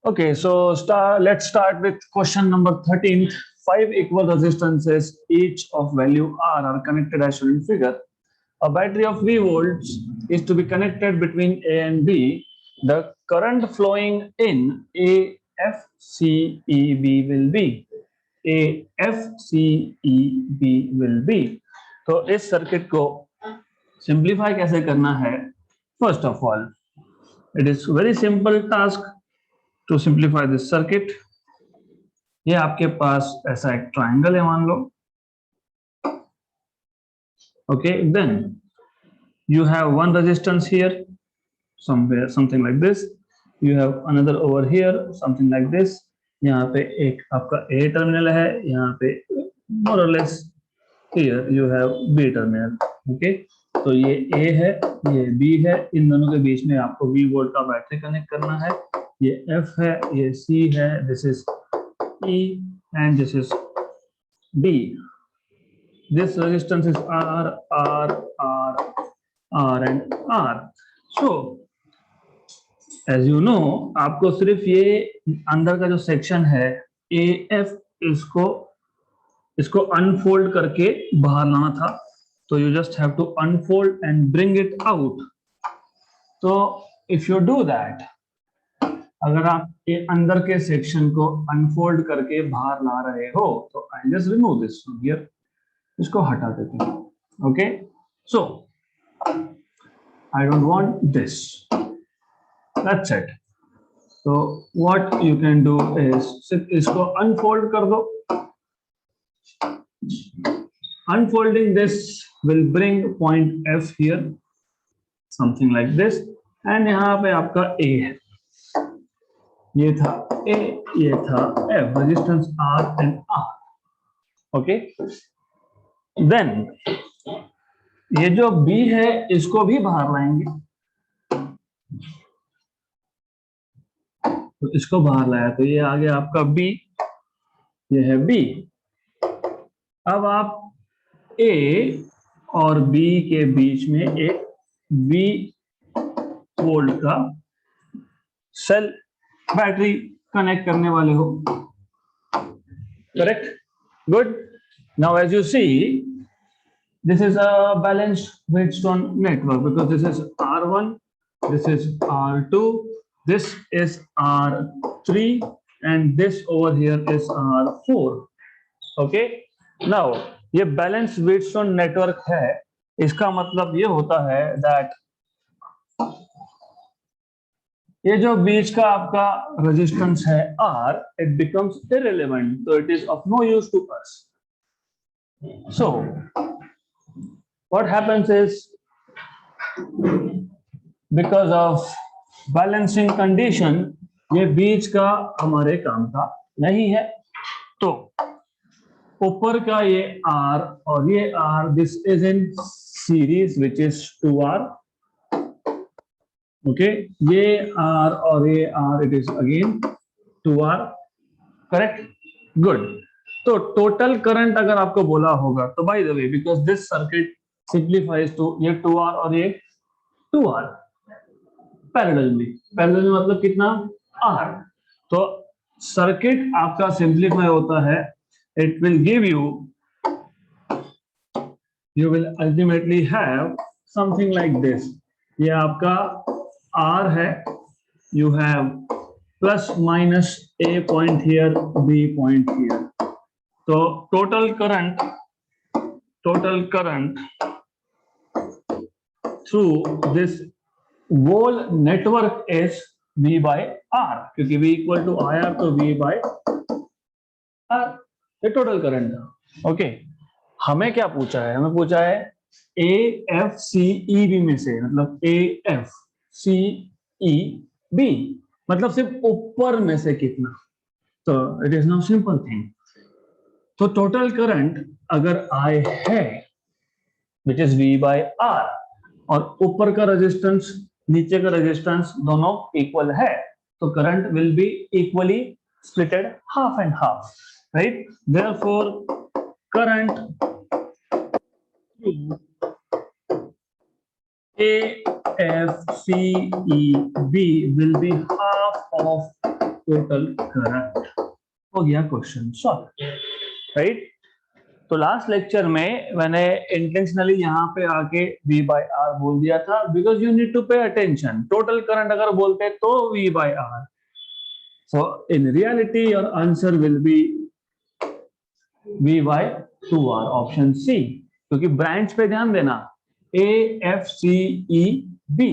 Okay, so let's start with question number 13. Five equal resistances, each of value R, are connected as shown in figure. A battery of V volts is to be connected between A and B. The current flowing in AFCEB will be AFCEB will be. तो इस circuit को simplify कैसे करना है? First of all, it is very simple task to simplify this circuit. ये आपके पास ऐसा एक ट्राइंगल है मान लो. Okay, then you have one resistance here somewhere, something like this. You have another over here, something like this. यहाँ पे एक आपका A टर्मिनल है, यहाँ पे more or less here you have B terminal. Okay, तो ये A है, ये B है. इन दोनों के बीच में आपको V वोल्ट का बैटरी कनेक्ट करना है. ये F है, ये C है, this is E and this is D. This resistance is R, R, R, R and R. So as you know, आपको सिर्फ ये अंदर का जो सेक्शन है AF, इसको अनफोल्ड करके बाहर लाना था. तो you just have to unfold and bring it out. तो if you do that, अगर आप ये अंदर के सेक्शन को अनफोल्ड करके बाहर ला रहे हो तो I just remove this from here. इसको हटा देते हैं. Okay, so I don't want this. That's it. So what you can do is सिर्फ इसको unfold कर दो. Unfolding this will bring point F here, something like this, and यहाँ पे आपका A है. ये था A, ये था F, resistance R and R. Okay. Then ये जो B है इसको भी बाहर लाएंगे. तो इसको बाहर लाया तो ये आ गया आपका B, ये है B. अब आप A और B के बीच में एक V वोल्ट का सेल बैटरी कनेक्ट करने वाले हो. Correct, good. Now as you see, this is a balanced Wheatstone network because this is R1, this is R2, this is R3, and this over here is R4. Okay, now ये balanced Wheatstone network है. इसका मतलब ये होता है that ये जो बीच का आपका resistance है R, it becomes irrelevant, so it is of no use to us. So what happens is, because of balancing condition, ये बीच का हमारे काम का नहीं है. तो ऊपर का ये R और ये R, this is in series which is 2R. Okay, ये R और ये R, it is again 2R. Correct, good. तो टोटल करंट अगर आपको बोला होगा तो by the way, because this circuit simplifies to ये 2R और ये 2R पैरेलली. पैरेलल मतलब कितना? R. तो सर्किट आपका सिंप्लीफाई होता है. It will give you will ultimately have something like this. ये आपका R है, you have plus minus A point here, B point here. So total current through this whole network is V by R, क्योंकि V equal to IR तो V by R ये total current है. Okay, हमें क्या पूछा है? हमें पूछा है AFCEB में से, मतलब AFCEB मतलब सिर्फ ऊपर में से कितना. तो it is now simple thing. तो टोटल करंट अगर I है which is V by R और ऊपर का रेजिस्टेंस नीचे का रेजिस्टेंस दोनों इक्वल है, तो current will be equally splitted half and half, right. Therefore current AFCEB will be half of total current. हो गया क्वेश्चन सॉल्व, राइट। तो लास्ट लेक्चर में मैंने इंटेंशनली यहाँ पे आके V by R बोल दिया था, because you need to pay attention. Total current अगर बोलते तो V by R, so in reality your answer will be V by 2R, option C। क्योंकि ब्रांच पे ध्यान देना, A F C E B,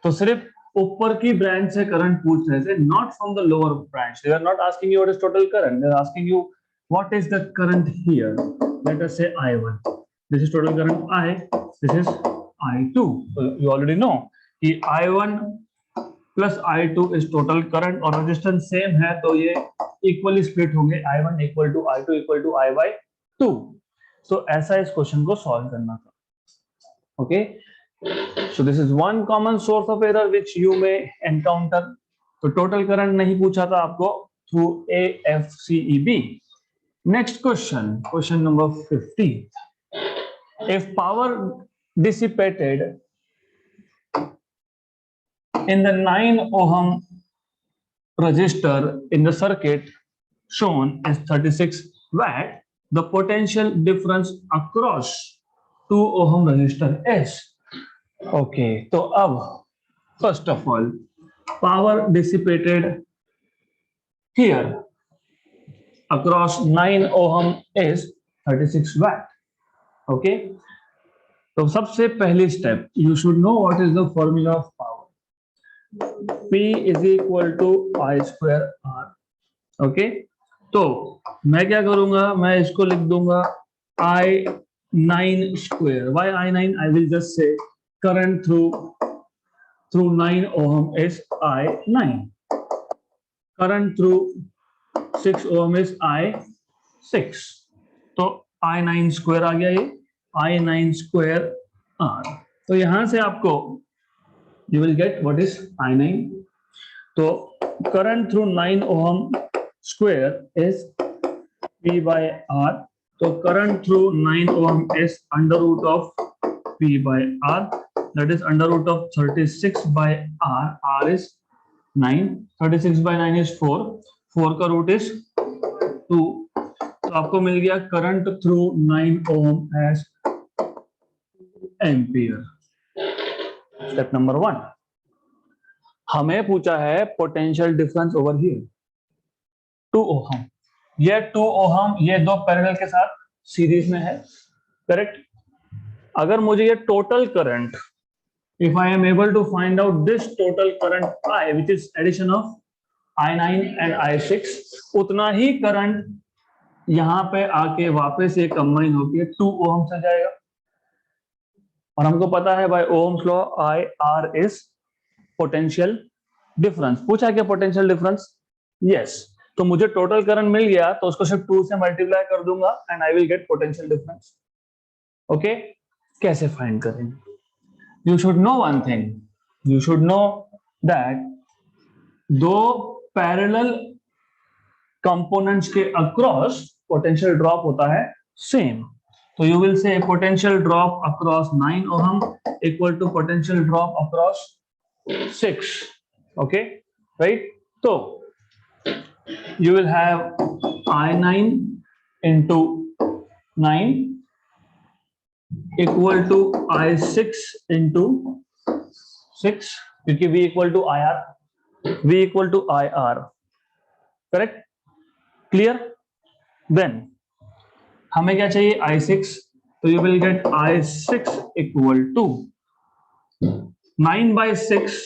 तो सिर्फ ऊपर की ब्रांच से करंट पूछ रहे थे, not from the lower branch. They are not asking you what is total current, they are asking you what is the current here. Let us say I1, this is total current I, this is I2। You already know कि I1 plus I2 is total current, और resistance same है तो ये equally split होंगे, I1 equal to I2 equal to I by 2। So ऐसा इस question को solve करना था, okay. So this is one common source of error which you may encounter. तो total current नहीं पूछा था आपको through A, F, C, E, B. Next question, question number 50. If power dissipated in the 9 ohm resistor in the circuit shown as 36 watt, the potential difference across 2 ohm resistor is. Okay, तो अब first of all, power dissipated here across 9 ohm is 36 watt. Okay, तो सबसे पहली step, you should know what is the formula of power. P is equal to I square R. Okay, तो मैं क्या करूंगा, मैं इसको लिख दूंगा I9 square. Why I9? I will just say current through 9 ohm is I9, current through 6 ohm is I6, तो I9 square आ गया, ये I9 square R। तो यहां से आपको you will get what is I9। तो current through 9 ohm square is P by R। तो current through 9 ohm is under root of P by R, that is under root of 36 by R, R is 9, 36 by 9 is 4, 4 का root is 2, तो आपको मिल गया current through 9 ohm as ampere. Step number 1, हमें पूछा है potential difference over here 2 ohm। ये 2 ohm ये दो पैरेलल के साथ सीरीज में है, करेक्ट। अगर मुझे ये total current, if I am able to find out this total current I, which is addition of I9 and I6, उतना ही करंट यहां पे आके वापस ये कंबाइन होके 2 ओम से जाएगा। और हमको पता है by ohm's law I R is potential difference. पूछा क्या पोटेंशियल डिफरेंस? यस। तो मुझे टोटल करंट मिल गया तो उसको सिर्फ 2 से मल्टीप्लाई कर दूंगा and I will get potential difference. Okay, कैसे फाइंड करेंगे? You should know one thing. You should know that दो पैरेलल कंपोनेंट्स के अक्रॉस पोटेंशियल ड्रॉप होता है सेम। तो you will say potential drop across 9 ohm equal to potential drop across 6। Okay, right. तो you will have I9 into 9 equal to I6 into 6, क्योंकि V equal to IR, V equal to IR, correct, clear. Then हमें क्या चाहिए? I6, तो you will get I6 equal to 9 by 6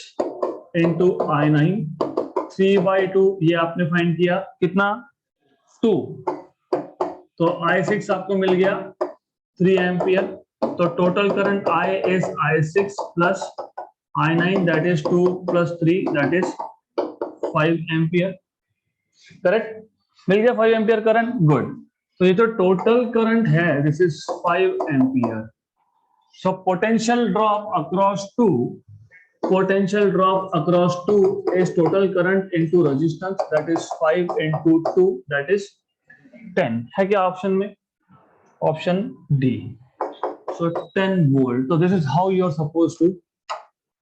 into I9, 3 by 2, ये आपने find किया कितना? 2, तो I6 आपको मिल गया 3 एम्पियर। तो total current I is I6 plus I9, that is 2 plus 3, that is 5 ampere, correct. मिल गया 5 एम्पियर करंट, गुड। तो ये जो टोटल करंट है this is 5 ampere. So potential drop across 2, potential drop across 2 is total current into resistance, that is 5 into 2, that is 10। है क्या option में? Option D. so 10 volt। so this is how you are supposed to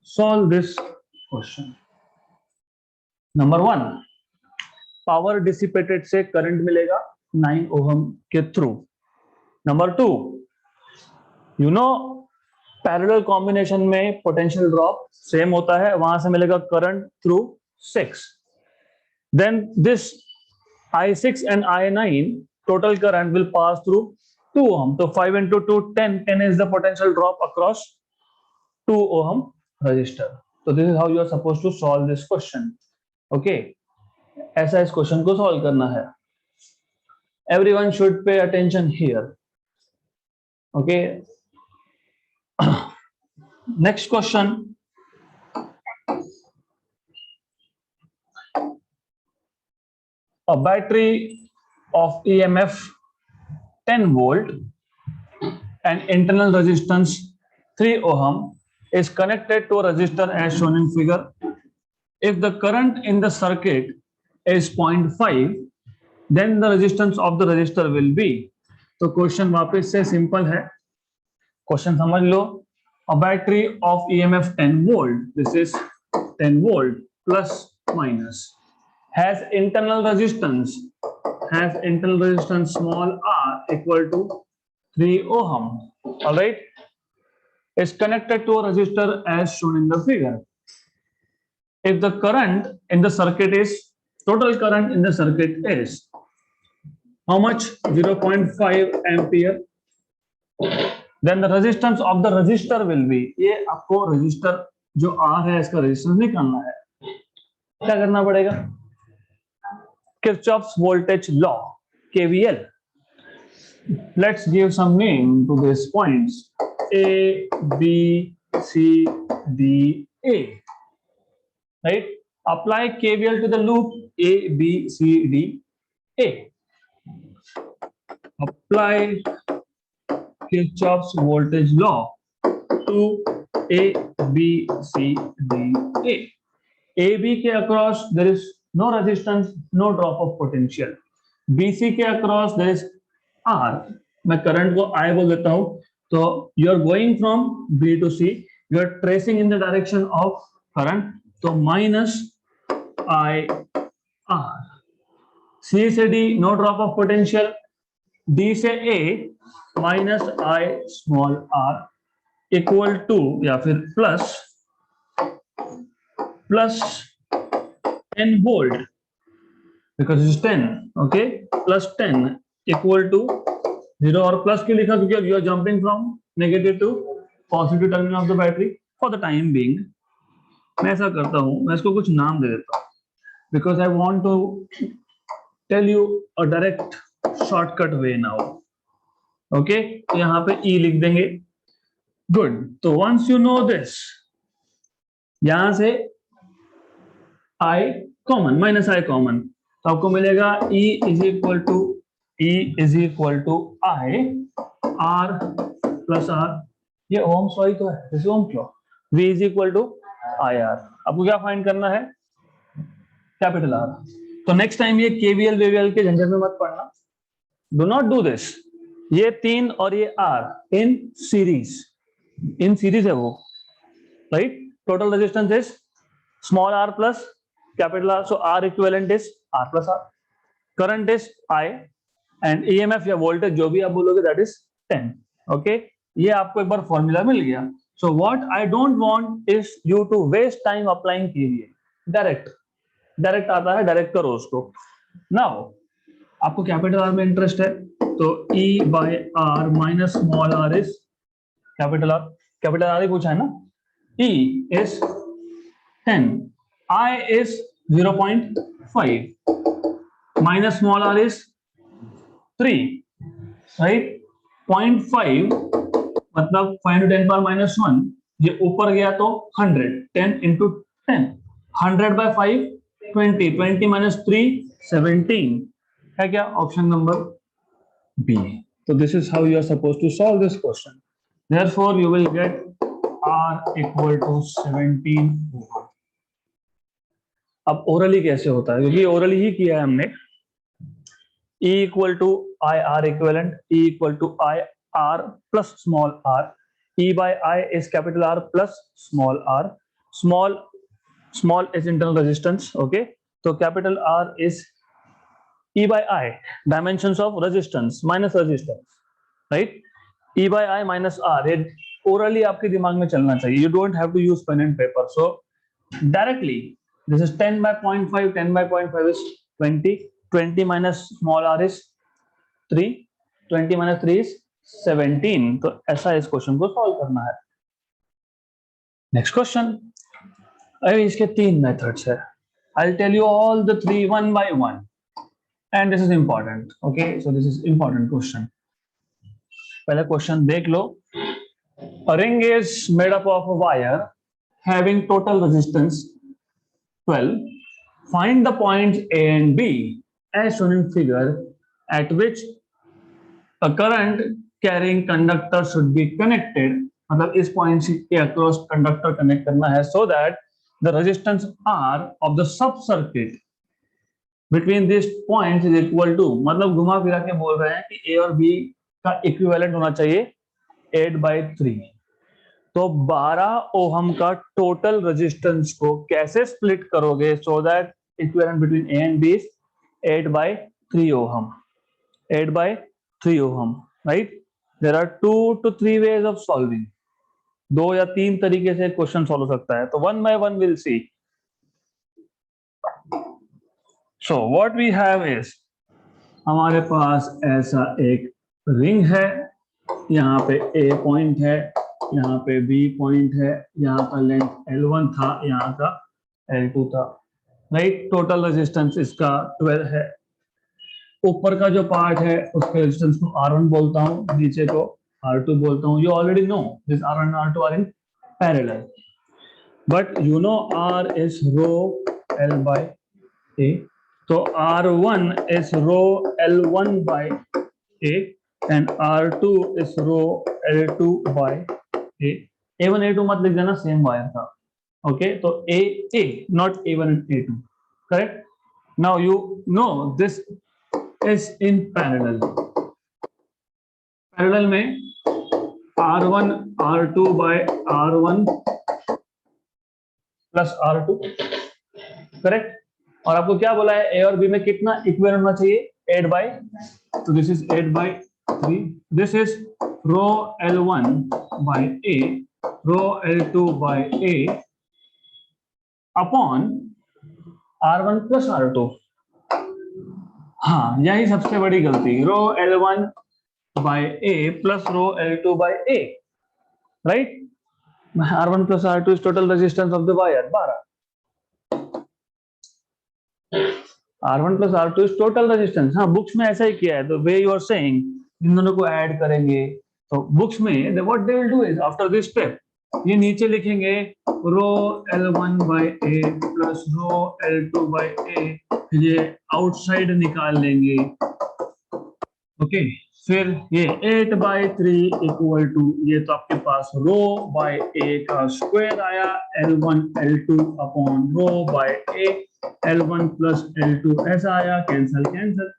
solve this question. Number 1, power dissipated से current मिलेगा 9 ohm के through. Number 2, you know parallel combination में potential drop same होता है, वहां से मिलेगा current through 6। Then this I6 and I9 total current will pass through 2 ohm. So 5 into 2, 10. 10 is the potential drop across 2 ohm resistor. So this is how you are supposed to solve this question. Okay. ऐसा इस question को solve करना है. Everyone should pay attention here. Okay. Next question. A battery of EMF 10 volt and internal resistance 3 ohm is connected to a resistor as shown in figure. If the current in the circuit is 0.5, then the resistance of the resistor will be. तो question वापस से simple है, question समझ लो. A battery of EMF 10 volt, this is 10 volt plus minus, has internal resistance small r equal to 3 ohm. All right, is connected to a resistor as shown in the figure. If the current in the circuit is, total current in the circuit is how much? 0.5 ampere. Then the resistance of the resistor will be, ये आपको resistor जो R है इसका resistance निकालना है. क्या करना पड़ेगा? Kirchhoff's voltage law, KVL. Let's give some name to these points. A, B, C, D, A. Right? Apply KVL to the loop A, B, C, D, A. Apply Kirchhoff's voltage law to A, B, C, D, A. A, B के across there is no resistance, no drop of potential. BC के across there is R. मैं current को I बोल देता हूं. तो you are going from B to C. You are tracing in the direction of current. तो minus I R. C से D no drop of potential. D से A minus I small r equal to या फिर plus 10 volt because it's 10. Okay, plus 10 equal to 0 और plus क्यों लिखा? क्योंकि you are jumping from negative to positive terminal of the battery. For the time being मैं ऐसा करता हूं, मैं इसको कुछ नाम दे देता हूं because I want to tell you a direct shortcut way now. Okay, तो यहां पे E लिख देंगे. गुड. तो once you know this, यहां से I common, minus I common, तो आपको मिलेगा E is equal to I R plus R. ये ओम्स लॉ ही तो है, this ohm's law. V is equal to I R. आपको क्या फाइंड करना है? Capital R. तो नेक्स्ट टाइम ये KVL वेवीएल के झंझट में मत पड़ना. Do not do this. ये 3 और ये R इन सीरीज है वो, right? Total resistance is small r plus capital R, so R equivalent is R plus R. Current is I and EMF या वोल्टेज जो भी आप बोलोगे दैट इज 10. ओके, ये आपको एक बार फॉर्मूला मिल गया. So what I don't want is you to waste time applying KVL. Direct आता है, डायरेक्ट करो उसको. नाउ आपको कैपिटल R में इंटरेस्ट है तो E by R minus small r is capital R ही पूछा है ना. E is 10, I is 0.5, minus small r is 3, right? 0.5 मतलब 5 to 10 power minus 1. ये ऊपर गया तो 100, 10 into 10, 100 by 5 20, 20 minus 3 17 है क्या? Option number B. So this is how you are supposed to solve this question. Therefore, you will get R equal to 17 ohm. अब orally कैसे होता है? क्योंकि ओरली ही किया है हमने. E equal to I R equivalent, E equal to I R plus small r. E by I is capital R plus small r. Small is internal resistance. Okay, so capital R is E by I, dimensions of resistance minus resistance, right? E by I minus R, ये orally आपके दिमाग में चलना चाहिए. You don't have to use pen and paper. So directly, this is 10 by 0.5, 10 by 0.5 is 20, 20 minus small r is 3, 20 minus 3 is 17. तो ऐसा इस question को सॉल्व करना है. Next question. अरे इसके 3 मेथड्स है. I'll tell you all the 3 one by one. And this is important. Okay, so this is important question. पहले क्वेश्चन देख लो. A ring is made up of a wire having total resistance 12. Find the points A and B as shown in figure at which a current carrying conductor should be connected. मतलब इस point के across conductor connect करना है so that the resistance R of the sub circuit between these points is equal to, मतलब घुमा फिरा के बोल रहे हैं कि A और B का इक्विवेलेंट होना चाहिए 8/3. तो 12 ओहम का टोटल रेजिस्टेंस को कैसे स्प्लिट करोगे so that equivalent between A and B is 8/3 ohm. 8/3 ohm, right? There are 2 to 3 ways of solving. 2 या 3 तरीके से क्वेश्चन सॉल्व हो सकता है. तो one by one we'll see. So what we have is, हमारे पास ऐसा एक रिंग है. यहाँ पे A पॉइंट है, यहाँ पे B पॉइंट है, यहाँ का लेंथ L1 था, यहाँ का L2 था, राइट? टोटल रेजिस्टेंस इसका 12 है. ऊपर का जो पार्ट है उसके रेजिस्टेंस को R1 बोलता हूँ, नीचे को R2 बोलता हूँ. You already know this R1 and R2 are in parallel, but you know R is rho L by A. So R1 is rho L1 by A and R2 is rho L2 by A. A1 A2 मत लिख देना, same wire था. Okay, तो A not A1 and A2, correct? Now you know this is in parallel. Parallel में R1 R2 by R1 plus R2, correct? और आपको क्या बोला है, A और B में कितना इक्विवेलेंट होना चाहिए? 8/, तो this is 8/3. This is rho L1 by A, rho L2 by A upon R1 plus R2. हाँ, यही सबसे बड़ी गलती. Rho L1 by A plus rho L2 by A, right? R1 plus R2 is total resistance of the wire, 12. R1 plus R2 is total resistance. हाँ, books में ऐसा ही किया है. तो वे यू आर सेइंग इन दोनों को ऐड करेंगे. तो बुक्स में what they will do is after this step, ये नीचे लिखेंगे rho L1 by A plus rho L2 by A. ये आउटसाइड निकाल लेंगे. ओके, फिर ये 8/3 इक्वल टू, ये तो आपके पास रो बाय A का स्क्वायर आया, L1 L2 upon rho by A, L1 plus L2 ऐसा आया. कैंसल कैंसल,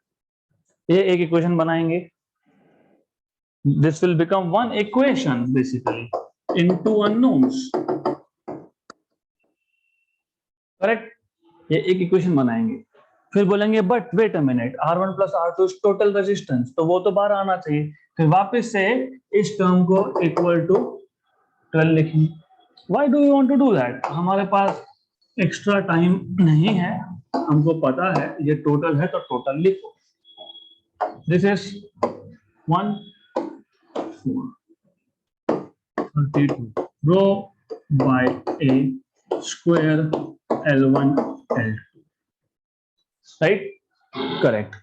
ये एक इक्वेशन बनाएंगे. This will become one equation basically in two unknowns, correct? ये एक इक्वेशन बनाएंगे. फिर बोलेंगे but wait a minute, R1 plus R2 total resistance, तो वो तो 12 आना चाहिए. फिर वापस से इस टर्म को इक्वल टू 12 लिखेंगे. Why do you want to do that? हमारे पास एक्स्ट्रा टाइम नहीं है, हमको पता है ये टोटल है तो टोटल लिखो. This is 1 4 32 rho by A square L1 L2, right? Correct.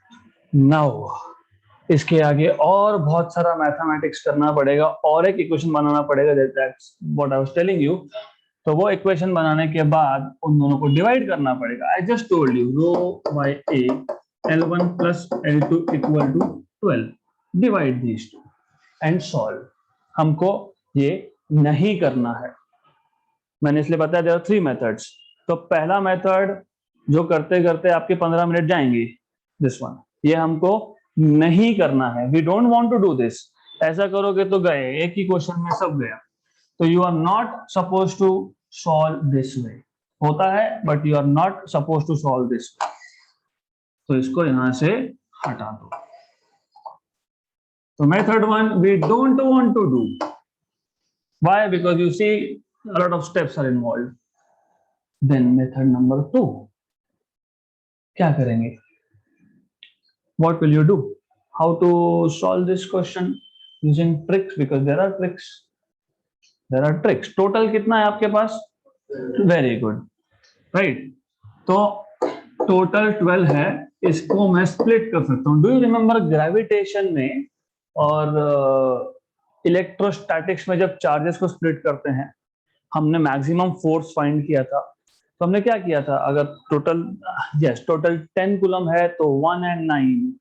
Now इसके आगे और बहुत सारा मैथमेटिक्स करना पड़ेगा और एक इक्वेशन बनाना पड़ेगा. That's what I was telling you. तो वो इक्वेशन बनाने के बाद उन दोनों को डिवाइड करना पड़ेगा. I just told you rho by A L1 plus L2 equal to 12. Divide these two and solve. हमको ये नहीं करना है, मैंने इसलिए बताया देयर आर 3 मेथड्स. तो पहला मेथड जो करते करते आपके 15 मिनट जाएंगे, दिस वन, ये हमको नहीं करना है. We don't want to do this. ऐसा करोगे तो गए, एक ही क्वेश्चन में सब गया. तो you are not suppose to solve this way. होता है but you are not suppose to solve this way. तो इसको यहां से हटा दो। तो method 1 we don't want to do. Why? Because you see a lot of steps are involved. Then method number 2, क्या करेंगे? What will you do? How to solve this question using tricks? Because there are tricks. There are tricks. Total कितना है आपके पास? Very good. Right. तो total 12 है, इसको मैं split कर सकता हूँ। डू यू रिमेम्बर ग्रेविटेशन में और इलेक्ट्रोस्टैटिक्स में जब चार्जेस को स्प्लिट करते हैं, हमने मैक्सिमम फोर्स फाइंड किया था। तो हमने क्या किया था, अगर टोटल टोटल 10 कूलम है तो 1 and 9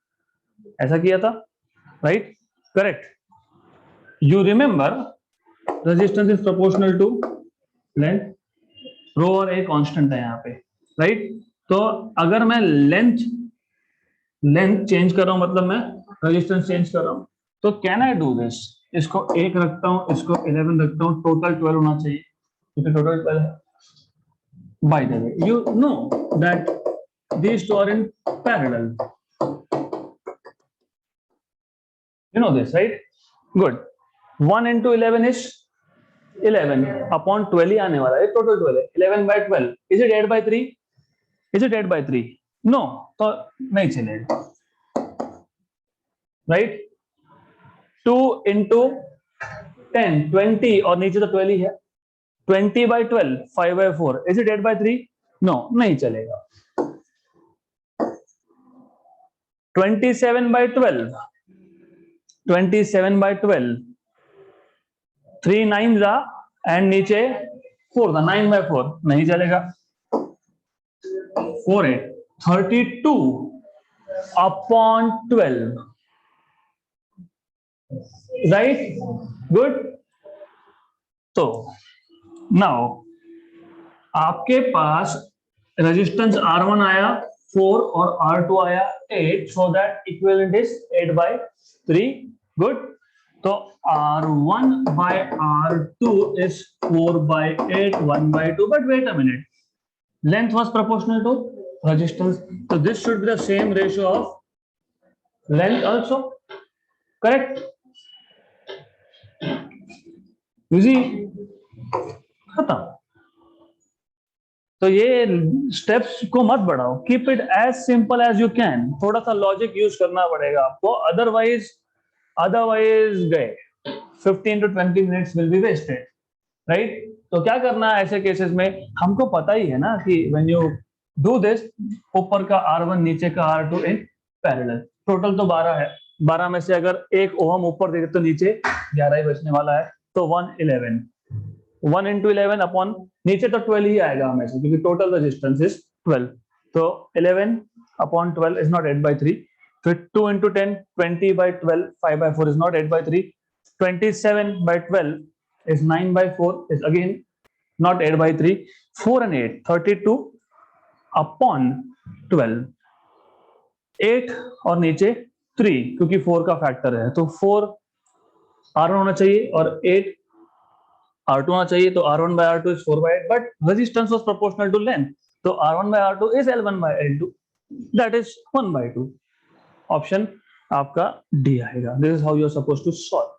ऐसा किया था, right? Correct. You remember resistance is proportional to length, rho और ए कांस्टेंट है यहाँ पे, राइट? तो अगर मैं लेंथ चेंज कर रहा हूं, मतलब मैं रेजिस्टेंस चेंज कर रहा हूं, तो कैन आई डू दिस? इसको 1 रखता हूं, इसको 11 रखता हूं, टोटल 12 होना चाहिए, क्योंकि टोटल 12 है। Bye the way, you know that these two are in parallel. You know this, right? Good. 1 into 11 is 11 upon 12 ही आने वाला है, टोटल 12 है। 11 by 12 is it 8 by 3? Is it 8 by 3? No, तो नहीं चलेगा, राइट? 2 into 10 20 और नीचे तो 12 ही है। 20 by 12 5 by 4 is it 8 by 3? No, नहीं चलेगा। 27 by 12 27 by 12 3 9 जा एंड नीचे 4 था, 9 by 4 नहीं चलेगा। 4 8 32 upon 12, राइट? गुड। तो नाउ आपके पास रेजिस्टेंस R1 आया 4 और R2 आया 8, so that equivalent is 8 by 3। Good. तो R1 by R2 is 4 by 8, 1 by 2, but wait a minute, length was proportional to resistance, so this should be the same ratio of length also, correct? You see, खत्म। तो ये steps को मत बढ़ाओ, keep it as simple as you can. थोड़ा सा logic use करना पड़ेगा आपको, अदरवाइज गए 15 to 20 minutes will be wasted, right? तो क्या करना है ऐसे केसेस में, हमको पता ही है ना कि व्हेन यू डू दिस, ऊपर का R1 नीचे का R2 इन पैरेलल, टोटल तो 12 है, 12 में से अगर 1 ओहम ऊपर देखे तो नीचे 11 ही बचने वाला है, तो 111 1 into 11 अपॉन नीचे तो 12 ही आएगा हमेशा, क्योंकि टोटल रेजिस्टेंस इज 12, तो 11 अपॉन 12 इज नॉट 8 by 3। फिर 2 into 10 20 by 12 5 by 4 is not 8 by 3। 27 by 12 is 9 by 4 is again not 8 by 3। 4 and 8 32 upon 12, 8 और नीचे 3, क्योंकि 4 का फैक्टर है, तो 4 R1 होना चाहिए और 8 R2 होना चाहिए, तो R1 by R2 is 4 by 8, but resistance was proportional to length, तो R1 by R2 is L1 by L2, that is 1 by 2। Option आपका डी आएगा। This is how you are supposed to solve,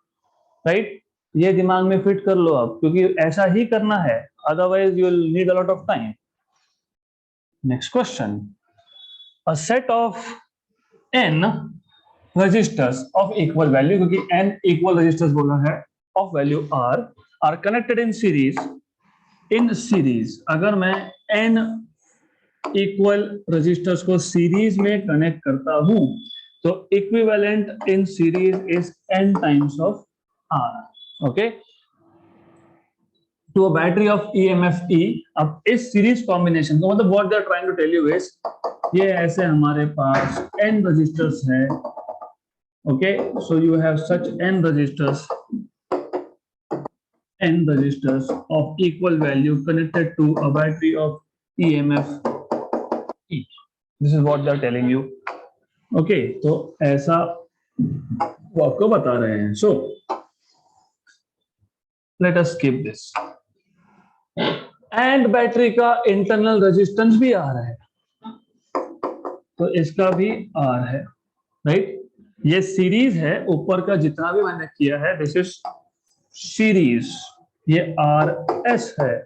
right? ये दिमाग में fit कर लो आप, क्योंकि ऐसा ही करना है, otherwise you will need a lot of time. Next question, a set of n resistors of equal value, क्योंकि n equal resistors बोला है, of value r are connected in series। in series अगर मैं n इक्वल resistors को series में connect करता हूं, तो equivalent in series is n times of r, okay, to a battery of EMF E। अब इस सीरीज कॉम्बिनेशन को, मतलब what they are trying to tell you is, ये ऐसे हमारे पास n रेजिस्टर्स है, okay, so you have such n resistors of equal value connected to a battery of EMF E। This is what they are telling you, okay? तो ऐसा वो आपको बता रहे हैं। So let us skip this। and battery का internal resistance भी आ रहा है, तो इसका भी R है, राइट। ये सीरीज है, ऊपर का जितना भी मैंने किया है दिस इज सीरीज, ये RS है।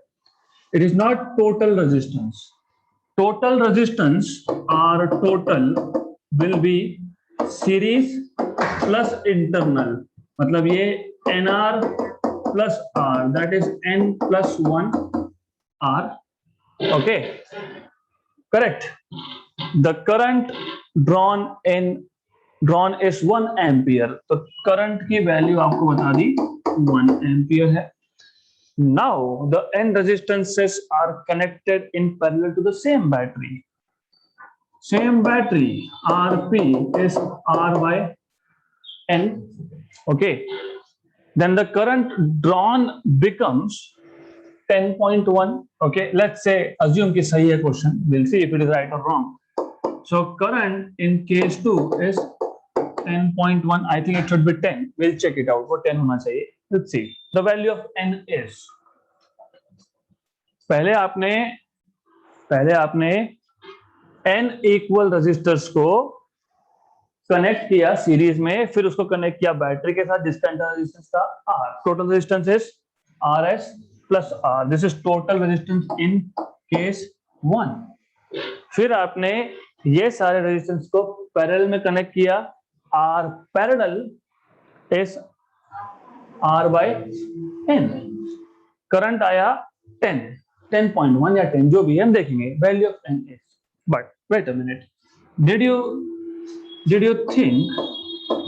It is not total resistance. Total resistance R total will be series plus internal, मतलब ये NR plus R, that is N plus 1 R. Okay, correct. The current drawn is 1 ampere. तो current की value आपको बता दी 1 ampere है. Now the N resistances are connected in parallel to the same battery. Same battery, Rp is R by N. Okay. Then the current drawn becomes 10.1. Okay, let's say assume कि सही है question. We'll see if it is right or wrong. So current in case 2 is 10.1. I think it should be 10. We'll check it out. वो 10 होना चाहिए. Let's see. The value of N is. पहले आपने N इक्वल resistors को connect किया series में, फिर उसको कनेक्ट किया बैटरी के साथ जिसका इंटरनल रेजिस्टेंस था R. Total resistance is RS plus R. This is total resistance in case 1. फिर आपने ये सारे रेजिस्टेंस को पैरेलल में कनेक्ट किया. R parallel is R by N. Current आया 10.1 या 10 जो भी हम देखेंगे. Value of N is, but wait a minute, did you think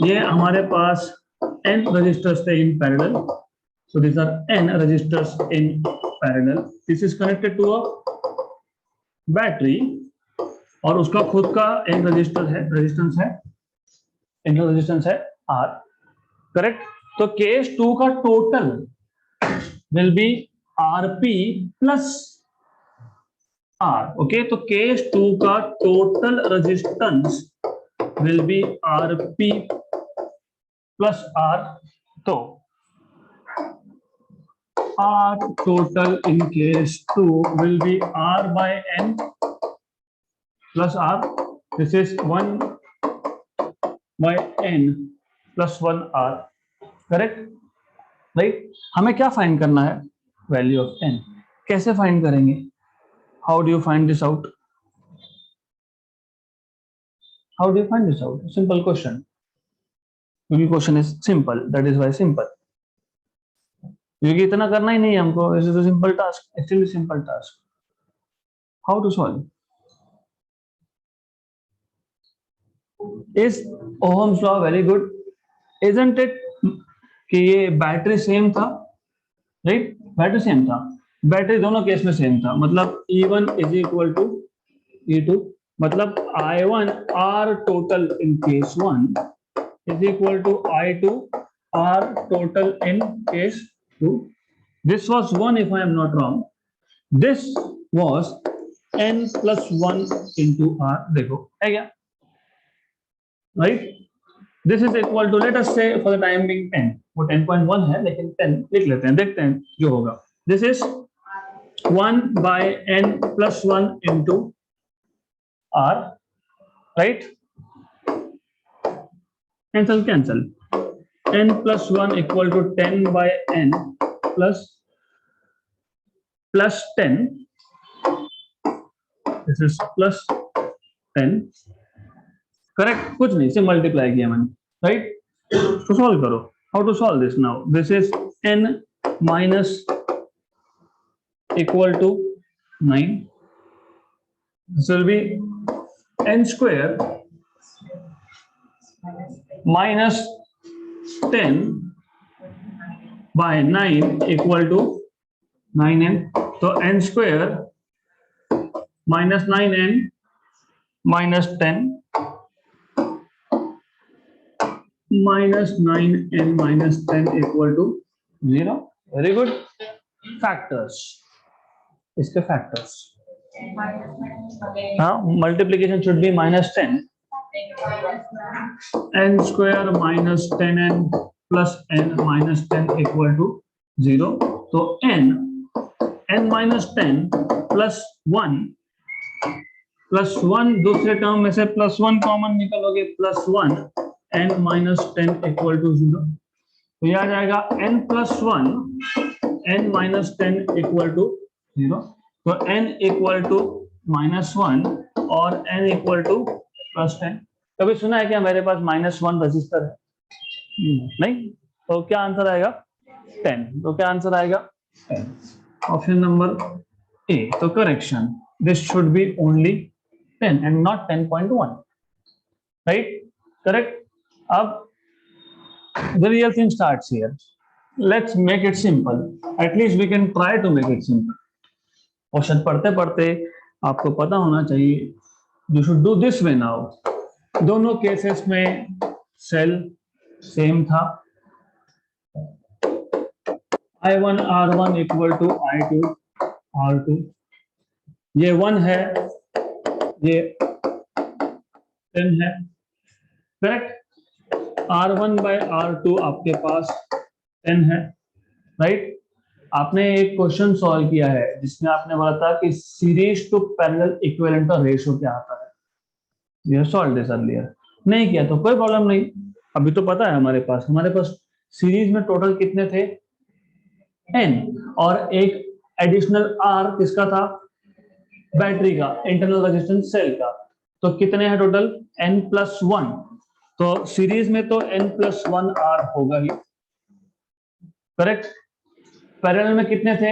ये हमारे पास N रजिस्टर्स थे in parallel, so these are N resistors in parallel. This is connected to a battery और उसका खुद का N रेजिस्टेंस है, इंटरनल रेजिस्टेंस है R, करेक्ट. तो केस 2 का total will be Rp plus R. Okay, तो केस 2 का total resistance will be Rp plus R. तो R total in case 2 will be R by N plus R. This is 1 by N plus 1 R. Correct? Right? हमें क्या find करना है? Value of N. कैसे find करेंगे? How do you find this out? How do you find this out? Simple question. क्योंकि question is simple, that is why simple. क्योंकि इतना करना ही नहीं है हमको. It is a simple task, actually simple task. How to solve? Is ohm's law very good, isn't it? कि ये बैटरी सेम था, राइट? बैटरी सेम था, बैटरी दोनों केस में सेम था, मतलब E1 is equal to E2, मतलब I1 R total in case 1 is equal to I2 R total in case 2. This was 1 if I am not wrong. This was N plus 1 into R. देखो है क्या? Right? This is equal to, let us say for the time being 10. वो 10.1 है लेकिन 10 लिख लेते हैं, देखते हैं जो होगा. This is 1 by N plus 1 into R. Right? Cancel. N plus 1 equal to 10 by N plus 10. This is plus 10. Correct? कुछ नहीं, से मल्टीप्लाई किया मैंने, राइट? तो सॉल्व करो. How to solve this now? This is N minus equal to 9. This will be N square minus 10 by 9 equal to 9n. तो n square minus 9n minus 10 minus 9n minus 10 equal to 0. Very good. Factors. इसके factors. हाँ, multiplication should be minus 10. N square minus 10n plus n minus 10 equal to 0. तो n minus 10 plus 1 +1, दूसरे term में से +1 common निकलोगे, +1 n - 10 = 0, तो ये आ जाएगा n + 1 n - 10 = 0, तो n =-1 और n +10। कभी सुना है क्या मेरे पास -1 रजिस्टर है? नहीं, तो क्या आंसर आएगा? 10। तो क्या आंसर आएगा? 10। Option number A. तो correction, this should be only 10 and not 10.1, right? Correct. अब the real thing starts here. Let's make it simple. At least we can try to make it simple. Question पढ़ते पढ़ते आपको पता होना चाहिए, you should do this way now. दोनों cases में cell same था, I1 R1 = I2 R2, ये 1 है, ये 10 है, करेक्ट। R1/R2 आपके पास 10 है, राइट। आपने एक क्वेश्चन सॉल्व किया है जिसमें आपने बोला था कि सीरीज टू पैरेलल इक्विवेलेंट का रेशियो क्या आता है। ये सॉल्व दिस अर्लियर, नहीं किया तो कोई प्रॉब्लम नहीं, अभी तो पता है हमारे पास सीरीज में टोटल कितने थे? n, और एक एडिशनल r किसका था? बैटरी का, इंटरनल रेजिस्टेंस सेल का। तो कितने हैं टोटल? n + 1। तो सीरीज में तो n + 1 r होगा ही, करेक्ट। पैरेलल में कितने थे?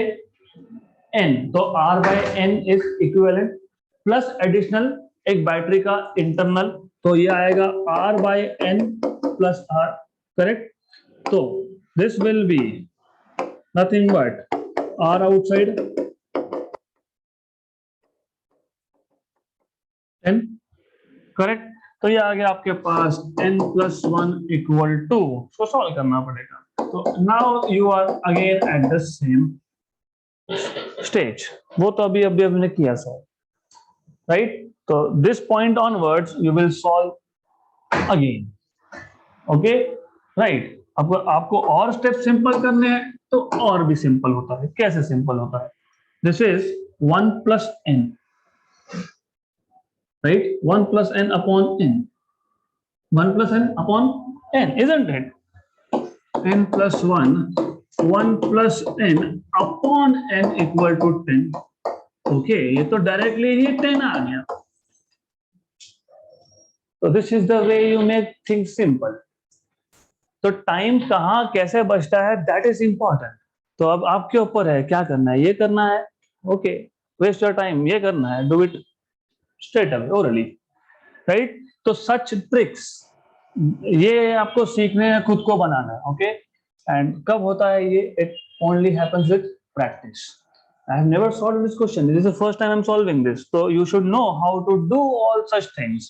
n, तो r/n is equivalent plus additional एक बैटरी का इंटरनल, तो ये आएगा r/n + r, करेक्ट। तो this will be nothing but r outside 10, correct. तो ये आ गया आपके पास n + 1 = 2, इसको सॉल्व करना पड़ेगा। तो now you are again at the same stage, वो तो अभी हमने किया सॉल्व, राइट। तो this point onwards you will solve again, okay, right. आपको और स्टेप सिंपल करने हैं तो और भी सिंपल होता है। कैसे सिंपल होता है? This is 1 + n, right? 1 + n upon n. 1 + n upon n, isn't it? n + 1, 1 + n upon n = 10. Okay, ये तो डायरेक्टली ही 10 आ गया। तो this is the way you make things simple. तो टाइम कहाँ कैसे बचता है, दैट इज इंपॉर्टेंट। तो अब आपके ऊपर है क्या करना है, ये करना है, ओके, वेस्ट योर टाइम, ये करना है, do it straight away orally, right. तो सच ट्रिक्स ये आपको सीखने हैं, खुद को बनाना है, ओके। एंड कब होता है ये? It only happens with practice. I have never solved this question. This is the first time I'm solving this. So you should know how to do all such things.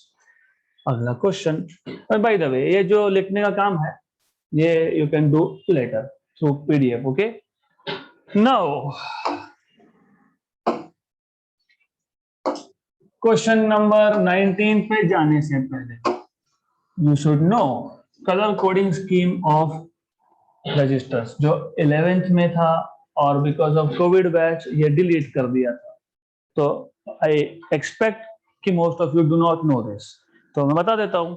अगला question, bye the वे ये जो लिखने का काम है ये you can do later through PDF, okay? Now question number 19 पे जाने से पहले you should know color coding scheme of registers, जो 11th में था और बिकॉज ऑफ कोविड बैच ये डिलीट कर दिया था। तो आई एक्सपेक्ट कि most of you do not know this, तो मैं बता देता हूँ।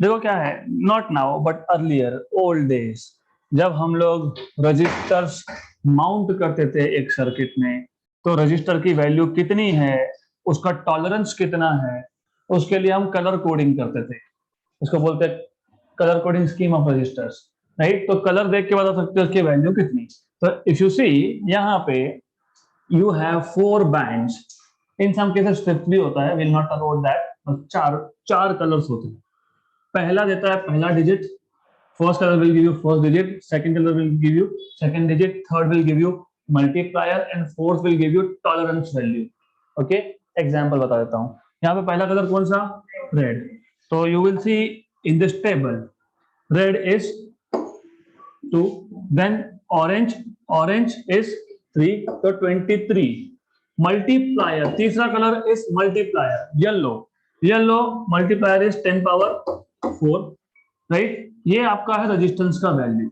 देखो क्या है, not now but earlier old days, जब हम लोग रजिस्टर्स माउंट करते थे एक सर्किट में, तो रजिस्टर की वैल्यू कितनी है, उसका टॉलरेंस कितना है, उसके लिए हम कलर कोडिंग करते थे। उसको बोलते हैं colour coding scheme of resistors, right. तो कलर देख के बता सकते हो उसकी वैल्यू कितनी। तो इफ यू सी यहाँ पे you have 4 bands, in some cases 5th भी होता है, will not talk about that. चार कलर्स होते हैं। पहला देता है पहला digit, first colour will give you first digit, second colour will give you second digit, third will give you multiplier and fourth will give you tolerance value, okay. Example बता देता हूँ। यहाँ पे पहला कलर कौन सा? रेड। तो you will C in this table red is 2, then orange is 3, so 23। multiplier तीसरा colour is multiplier yellow multiplier is 10 power 4, right। ये आपका है रेजिस्टेंस का value,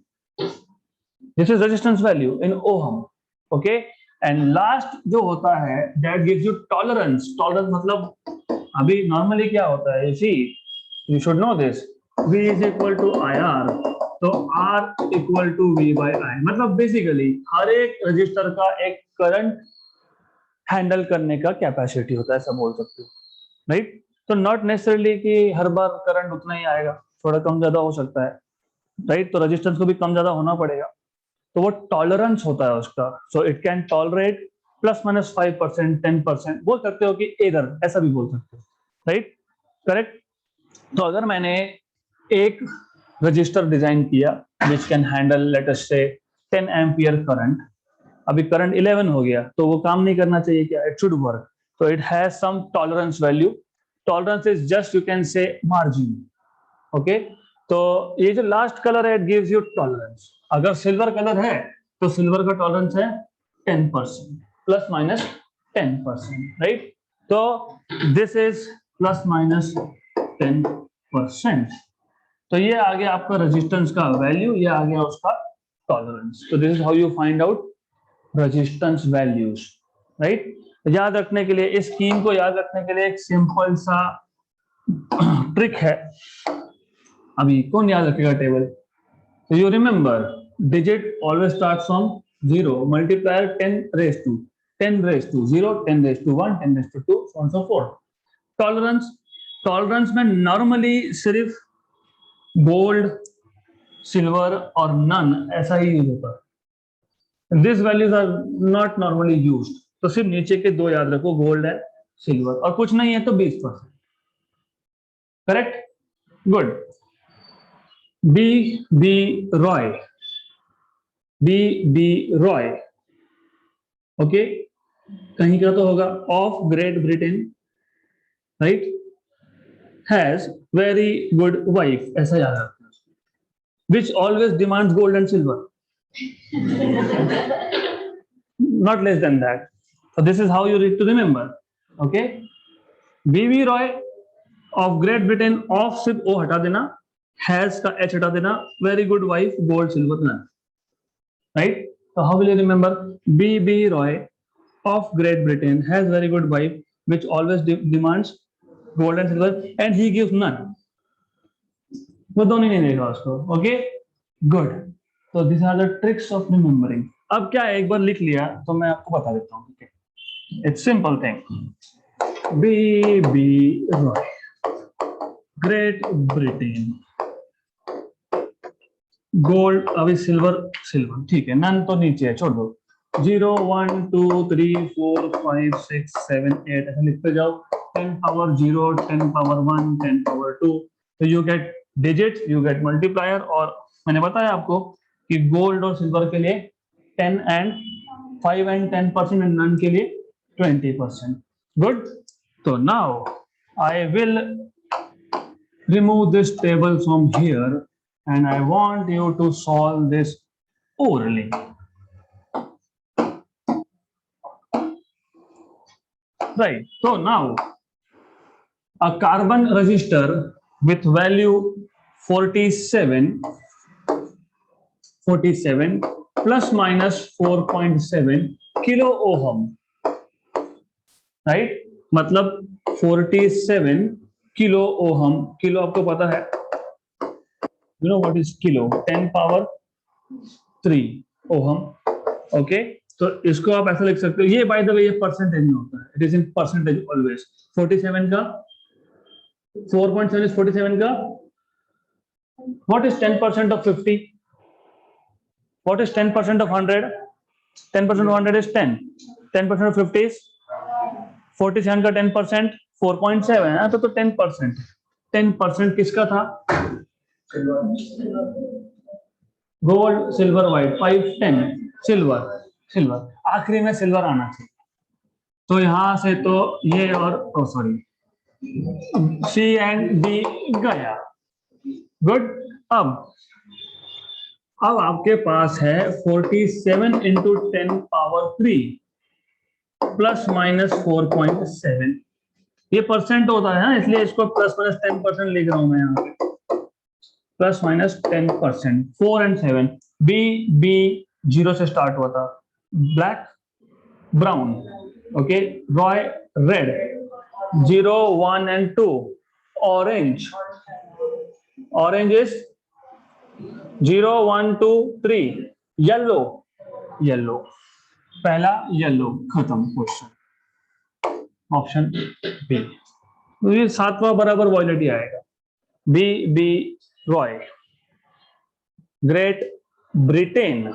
this is resistance value in ohm, okay. And last जो होता है that gives you tolerance मतलब अभी नॉर्मली क्या होता है, you should know this, V is equal to I R, तो R equal to V by I, मतलब बेसिकली हर एक रजिस्टर का एक करंट हैंडल करने का कैपेसिटी होता है, ऐसा बोल सकते हो, राइट। तो नॉट नेसेसरली कि हर बार करंट उतना ही आएगा, थोड़ा कम ज्यादा हो सकता है, राइट। तो रेजिस्टेंस को भी कम ज्यादा होना पड़ेगा, तो वो टॉलरेंस होता है उसका। So it can tolerate plus minus 5%, 10%, बोल सकते हो कि इधर, ऐसा भी बोल सकते हो, राइट, करेक्ट। तो अगर मैंने एक रजिस्टर डिजाइन किया which can handle late us से 10 एम्पियर करंट, अभी करंट 11 हो गया, तो वो काम नहीं करना चाहिए क्या, इट शुड वर्क। तो it has some tolerance value, tolerance is just you can say margin, okay. तो ये जो लास्ट कलर है, इट गिव्स यू टॉलरेंस। अगर सिल्वर कलर है तो सिल्वर का टॉलरेंस है 10%, प्लस माइनस 10%, राइट। तो दिस इज प्लस माइनस 10%। तो ये आ गया आपका रेजिस्टेंस का वैल्यू, ये आ गया उसका टॉलरेंस। तो this is how you find out resistance values, right. याद रखने के लिए, इस स्कीम को याद रखने के लिए एक सिंपल सा ट्रिक है। अभी कौन याद रखेगा table? So you remember, digit always starts from 0, multiplier 10 raised to 10 raised to 0, 10 raised to 1, 10 raised to 2, so on so forth. Tolerance में नॉर्मली सिर्फ गोल्ड, सिल्वर और नन ऐसा ही यूज होता है। This values are not normally used, तो सिर्फ नीचे के दो याद रखो, गोल्ड है, सिल्वर, और कुछ नहीं है तो 20%, correct, good. B Roy, B Roy, okay, कहीं का तो होगा, of great Britain, right, has very good wife, ऐसा याद रखना, which always demands gold and silver, not less than that. So this is how you need to remember, okay? B Roy of great Britain, of सिर्फ O हटा देना, has का H हटा देना, very good wife, gold silver none, right? So how will you remember? B Roy of Great Britain has very good wife which always demands gold and silver and he gives none. वो दोनों नहीं देगा उसको, okay? Good. So these are the tricks of remembering. अब क्या है, एक बार लिख लिया तो मैं आपको बता देता हूँ, okay? It's simple thing. B Roy, Great Britain. Gold, अभी सिल्वर, ठीक है, नन तो नीचे है, छोड़ दो, 0 1 2 3 4 5 6 7 8 ऐसे लिखते जाओ, 10 पावर 0, 10 पावर 1, 10 पावर 2, तो you get digit, you get multiplier. और मैंने बताया आपको कि गोल्ड और सिल्वर के लिए 10 एंड 5 एंड 10% एंड नन के लिए 20%, गुड। तो now I will remove this table from here and I want you to solve this orally. Right, so now a carbon resistor with value 47 plus minus 4.7 kilo ohm, right, मतलब 47 kilo ohm, kilo आपको पता है, you know what is kilo, 10 power 3 ohm, okay? तो इसको आप ऐसा लिख सकते हो, ये बाय द वे ये परसेंटेज में होता है, it is in percentage always. 47 का 4.7 is 47 का, what is 10% of 50, what is 10% of 100, 10% of 100 is 10, 10% of 50 is 47 का 10% 4.7 है, तो 10%, 10% किसका था, गोल्ड सिल्वर व्हाइट, 5 10 सिल्वर, आखिरी में सिल्वर आना चाहिए, तो यहां से तो ये और सॉरी सी एंड डी गया, गुड। अब आपके पास है 47 इंटू 10 पावर 3 प्लस माइनस 4.7, ये परसेंट होता है, इसलिए इसको प्लस माइनस 10% लिख रहा हूं मैं यहाँ पे, प्लस माइनस 10%, 4 एंड 7, बी 0 से स्टार्ट हुआ था, black brown, okay, Roy red, 0, 1 and 2. Orange. Orange is 0, 1, 2, 3. Yellow. Yellow. पहला येलो, खत्म क्वेश्चन। Option B. तो ये सातवां बराबर वॉयलेट ही आएगा। B B Roy. Great Britain.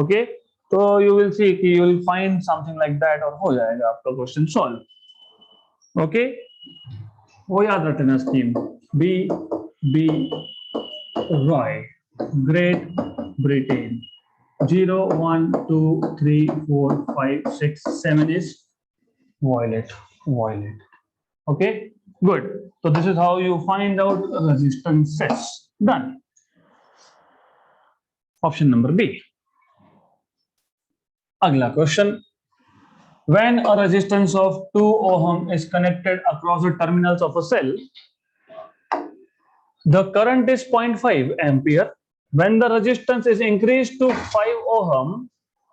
Okay, तो यू विल सी कि you will find something like that और हो जाएगा आपका क्वेश्चन सॉल्व। ओके, वो याद रखना scheme. B B Roy, great Britain. 0, 1, 2, 3, 4, 5, 6, 7 is violet. Violet. Okay, good. So this is how you find out resistances. Done. Option number B. Agla question. When a resistance of 2 ohm is connected across the terminals of a cell, the current is 0.5 ampere. When the resistance is increased to 5 ohm,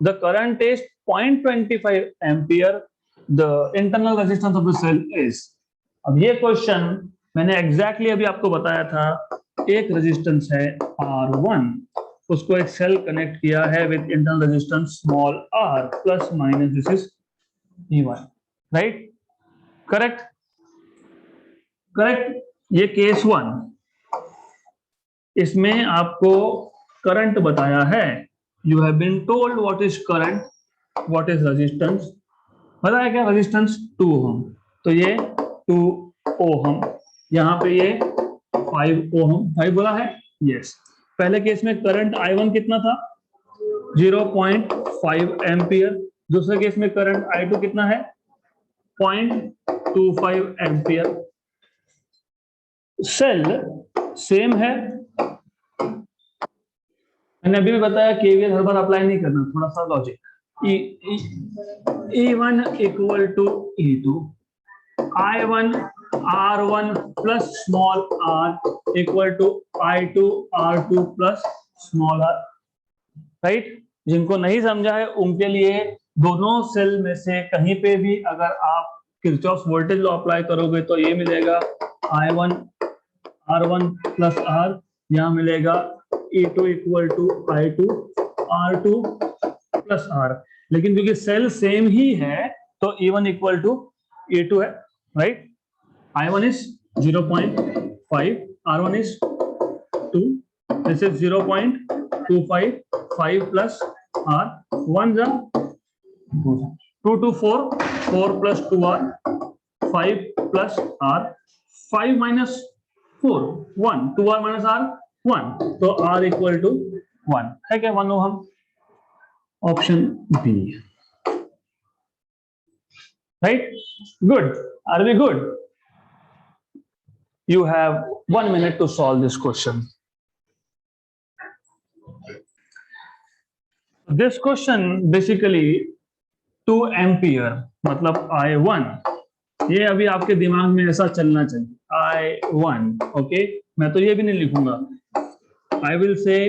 the current is 0.25 ampere. The internal resistance of the cell is. अब ये question मैंने exactly अभी आपको बताया था। एक resistance है R1, उसको एक सेल कनेक्ट किया है with internal resistance small r plus minus this is E1, right? Correct, correct. ये केस 1, इसमें आपको करंट बताया है। You have been told what is current, what is resistance. बताया क्या? रेजिस्टेंस 2 ओम, तो ये 2 ओम, यहाँ पे ये 5 ओम। 5 बोला है, यस। पहले केस में करंट I1 कितना था? 0.5 एम्पियर। दूसरे केस में करंट I2 कितना है? 0.25 एम्पियर। सेल सेम है। मैंने अभी भी बताया केवीएल हर बार अप्लाई नहीं करना, थोड़ा सा logic. E1 equal to E2, I1 R1 plus small r equal to I2 R2 plus small r, right? जिनको नहीं समझा है उनके लिए दोनों सेल में से कहीं पे भी अगर आप किरचॉफ वोल्टेज लॉ अप्लाई करोगे तो ये मिलेगा I1 R1 प्लस r, यहाँ मिलेगा E2 equal to I2 R2 plus r। लेकिन क्योंकि सेल सेम ही है तो E1 इक्वल टू E2 है, right? I1 is 0.5, R1 is 2, this is 0.25, 5 plus R, 1 is 2 to 4, 4 plus 2R, 5 plus R, 5 minus 4, 1, 2R minus R, 1, तो R equal to 1 है क्या? 1 ohm. Option B, right? Good, are we good? You have 1 minute to solve this question. This question basically 2 ampere मतलब I1, ये अभी आपके दिमाग में ऐसा चलना चाहिए। I1, ओके, मैं तो ये भी नहीं लिखूंगा। I will say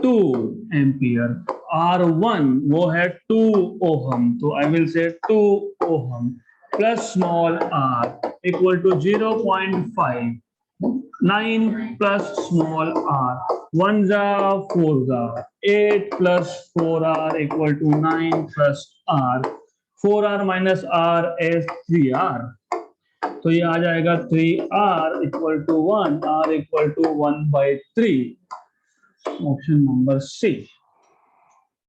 2 ampere। R1 वो है 2 ओहम, तो I will say 2 ohm plus small r equal to 0.5, 9 plus small r, 1 जा 4 जा, 8 plus 4r equal to 9 plus r, 4r minus r is 3r, तो ये आ जाएगा 3r equal to 1, r equal to 1/3। Option number C.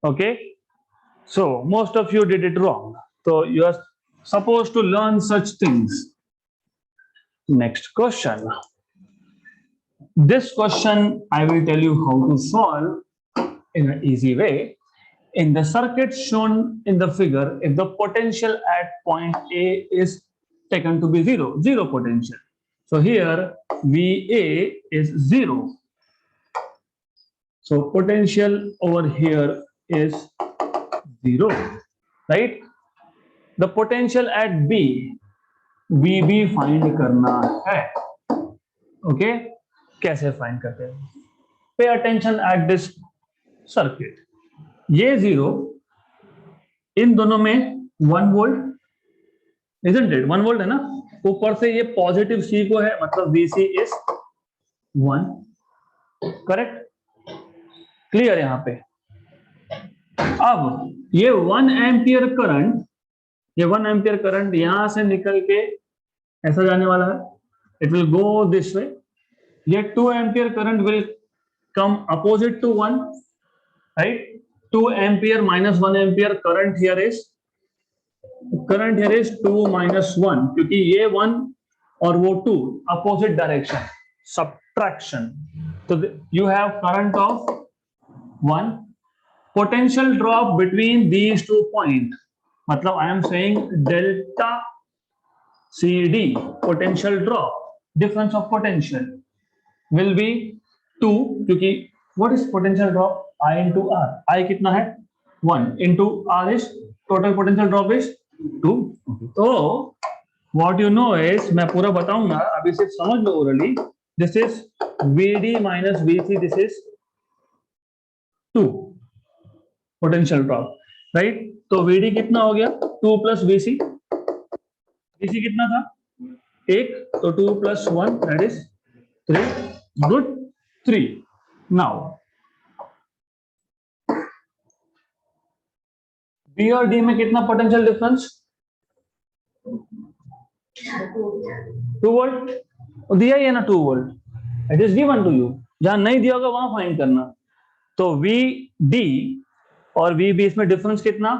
Okay, so most of you did it wrong, so you are supposed to learn such things. Next question. This question I will tell you how to solve in an easy way. In the circuit shown in the figure, if the potential at point A is taken to be zero potential, so here VA is 0, so potential over here is 0, right? The potential at B, VB find करना है। Okay, कैसे find करते हैं? Pay attention at this circuit. ये 0, इन दोनों में 1 volt, isn't it? 1 volt है ना? ऊपर से ये पॉजिटिव सी को है, मतलब VC इज 1, करेक्ट, क्लियर यहाँ पे। अब ये 1 एम्पियर करंट, ये 1 एम्पियर करंट यहां से निकल के ऐसा जाने वाला है, it will go this way. ये 2 ampere current will come opposite to 1, right. 2 ampere minus 1 ampere current here is 2 minus 1, क्योंकि ये 1 और वो 2 अपोजिट डायरेक्शन, सब्ट्रैक्शन। तो you have current of 1, potential drop between these 2 points, मतलब I am saying delta CD, potential drop, difference of potential will be 2, क्योंकि what is potential drop? I into R, I कितना है 1 into R is total potential drop is 2। तो what you know is, मैं पूरा बताऊंगा, अभी सिर्फ समझ लो orally, this is VD minus VC, this is 2 potential drop, right. तो VD कितना हो गया 2 प्लस VC, VC कितना था 1, तो 2 plus 1 that is 3, good 3। Now B और D में कितना पोटेंशियल डिफरेंस, 2 वोल्ट दिया ही है ना, 2 volt, it is given to you, जहां नहीं दिया होगा वहां फाइंड करना। तो VD और VB में डिफरेंस कितना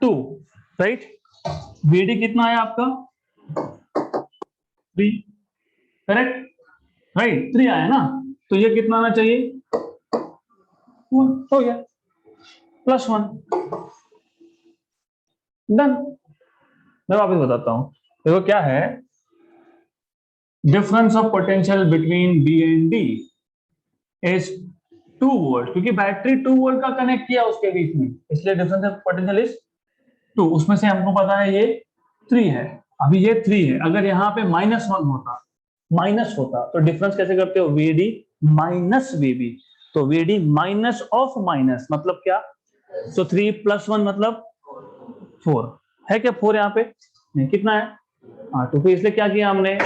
2, राइट। VD कितना है आपका 3, करेक्ट, राइट, 3 आया ना, तो ये कितना आना चाहिए 1, हो गया प्लस 1, डन। मैं वापस बताता हूं, देखो क्या है, difference of potential between B and D is 2 volt, क्योंकि बैटरी 2 वोल्ट का कनेक्ट किया उसके बीच में, इसलिए डिफरेंस ऑफ पोटेंशियल इज 2। उसमें से हमको पता है ये 3 है, अभी ये 3 है, अगर यहाँ पे -1 होता, माइनस होता, तो डिफरेंस कैसे करते हो, VD माइनस VB, तो VD माइनस ऑफ माइनस मतलब क्या, तो 3 प्लस 1 मतलब 4 है क्या, 4 यहाँ पे नहीं, कितना है 8। तो फिर इसलिए क्या किया हमने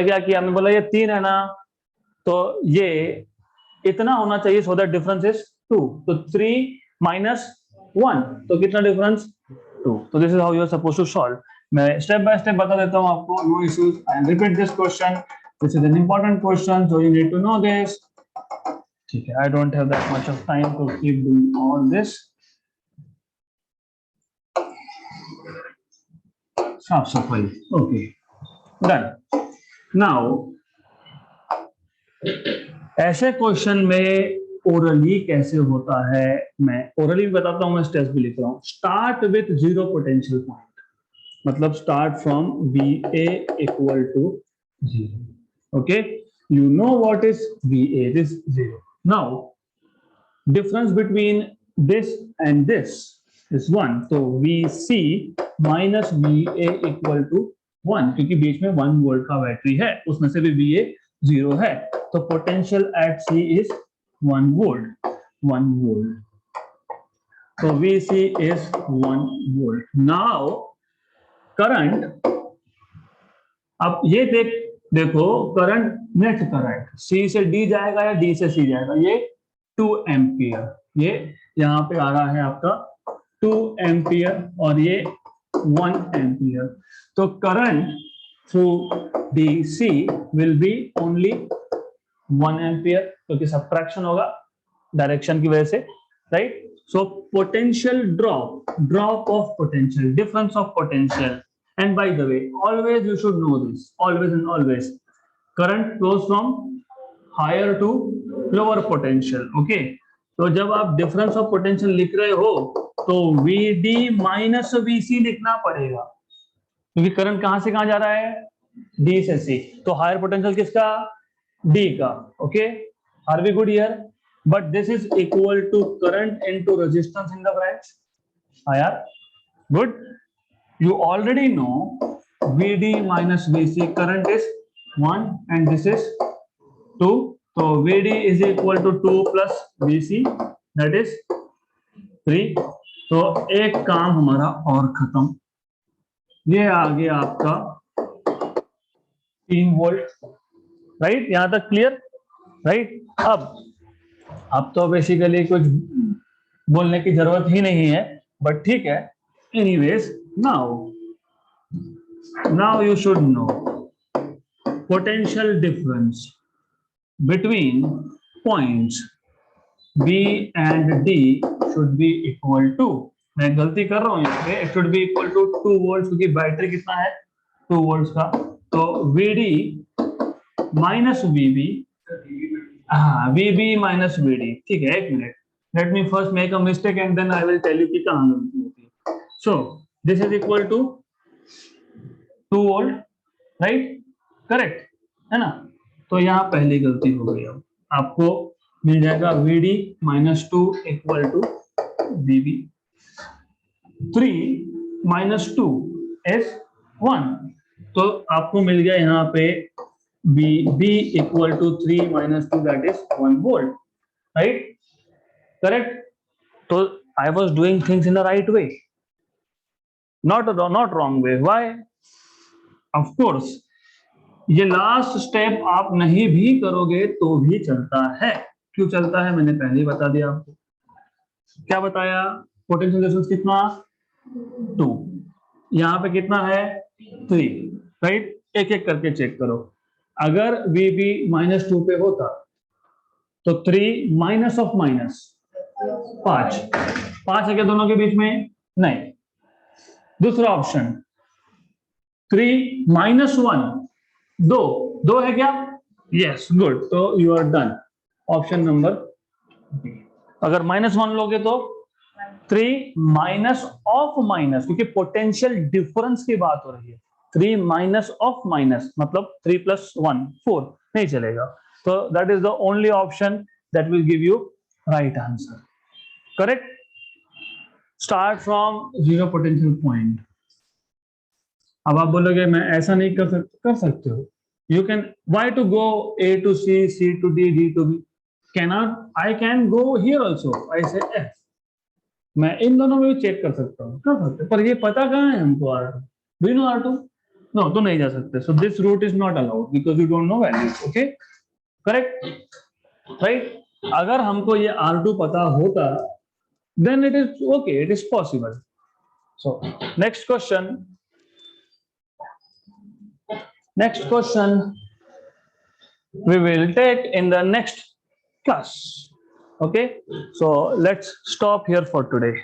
क्या किया, हमने बोला ये 3 है ना, तो ये इतना होना चाहिए, सो दैट डिफरेंस इज 2, तो 3 माइनस 1, तो कितना डिफरेंस 2। तो this is how you are suppose to solve. मैं स्टेप बाय स्टेप बता देता हूं आपको, no issues, I repeat this question, this is an important question, so you need to know this, ठीक है। I don't have that much of time to keep doing all this, साफ सफाई, okay done. Now ऐसे question में orally कैसे होता है, मैं ओरली भी बताता हूं, मैं टेस्ट भी लिख रहा हूं। स्टार्ट विथ 0 पोटेंशियल पॉइंट, मतलब start from VA equal to 0, okay, you know what is VA, this 0। Now difference between this and this is 1, तो VC minus VA equal to 1, क्योंकि बीच में 1 वोल्ट का बैटरी है, उसमें से भी VA 0 है, तो potential at C is 1 volt, 1 volt, तो VC is 1 volt. Now current, अब ये देखो करंट, नेट करंट C से D जाएगा या D से C जाएगा, ये 2 एम्पियर, ये यहाँ पे आ रहा है आपका 2 एम्पियर और ये 1 एम्पियर, तो current through DC will be only 1 ampere, क्योंकि सब्ट्रैक्शन होगा डायरेक्शन की वजह से, right. So potential drop of potential, difference of potential, and by the way always you should know this, always and always current flows from higher to lower potential, okay. तो जब आप difference of potential लिख रहे हो तो VD minus VC लिखना पड़ेगा, क्योंकि करंट कहां से कहां जा रहा है, D से C, तो हायर पोटेंशियल किसका, D का, okay, are we good here, but this is equal to current into resistance in the branch, आया, good. You already know VD minus VC, current is 1 and this is 2, so VD is equal to 2 plus VC, that is 3, तो एक काम हमारा और खत्म, ये आ गया आपका 3 वोल्ट, राइट? यहां तक क्लियर, राइट? अब तो बेसिकली कुछ बोलने की जरूरत ही नहीं है, बट ठीक है। Anyways, now you should no potential difference between points B and D should be equal to, मैं गलती कर रहा हूं यहाँ पे, it should be equal to 2 volts, क्योंकि बैटरी कितना है 2 volts का, तो VD माइनस VB, हाँ VB माइनस VD, ठीक है। एक minute, let me first make a mistake and then I will tell you कि कहाँ गलती होती है। So this is equal to 2 volt, right? Correct है ना? तो यहाँ पहली गलती हो गई। अब आपको मिल जाएगा VD minus 2 equal to VB, 3 minus 2 is 1, तो आपको मिल गया यहाँ पे B equal to 3 minus 2 that is 1 volt, right? Correct? तो I was doing things in the right way, not wrong way. Why? Of course ये लास्ट स्टेप आप नहीं भी करोगे तो भी चलता है। क्यों चलता है मैंने पहले ही बता दिया आपको। क्या बताया? पोटेंशियल डिफरेंस कितना 2, यहाँ पे कितना है 3, राइट? एक एक करके चेक करो। अगर VB माइनस 2 पे होता तो 3 माइनस ऑफ माइनस 5 है क्या दोनों के बीच में? नहीं। दूसरा ऑप्शन 3 माइनस 1 दो है क्या? यस, गुड, तो you are done. Option number B. अगर -1 लोगे तो 3 माइनस ऑफ माइनस, क्योंकि पोटेंशियल डिफरेंस की बात हो रही है। 3 माइनस ऑफ माइनस मतलब 3 प्लस 1 4, नहीं चलेगा। तो that is the only option that will give you right answer. Correct? Start from 0 potential point. अब आप बोलोगे मैं ऐसा नहीं कर सकते हो। You can, why to go A to C, C to D, D to B? I can go here also. I say F. मैं इन दोनों में भी चेक कर सकता हूँ, कर सकते, पर ये पता कहाँ है हमको R2? Do you know R2? No, तो नहीं जा सकते। So this route is not allowed because you don't know values. Okay? Correct? Right? अगर हमको ये R2 पता होता, then it is okay, it is possible. So next question. Next question we will take in the next class. Okay, so let's stop here for today.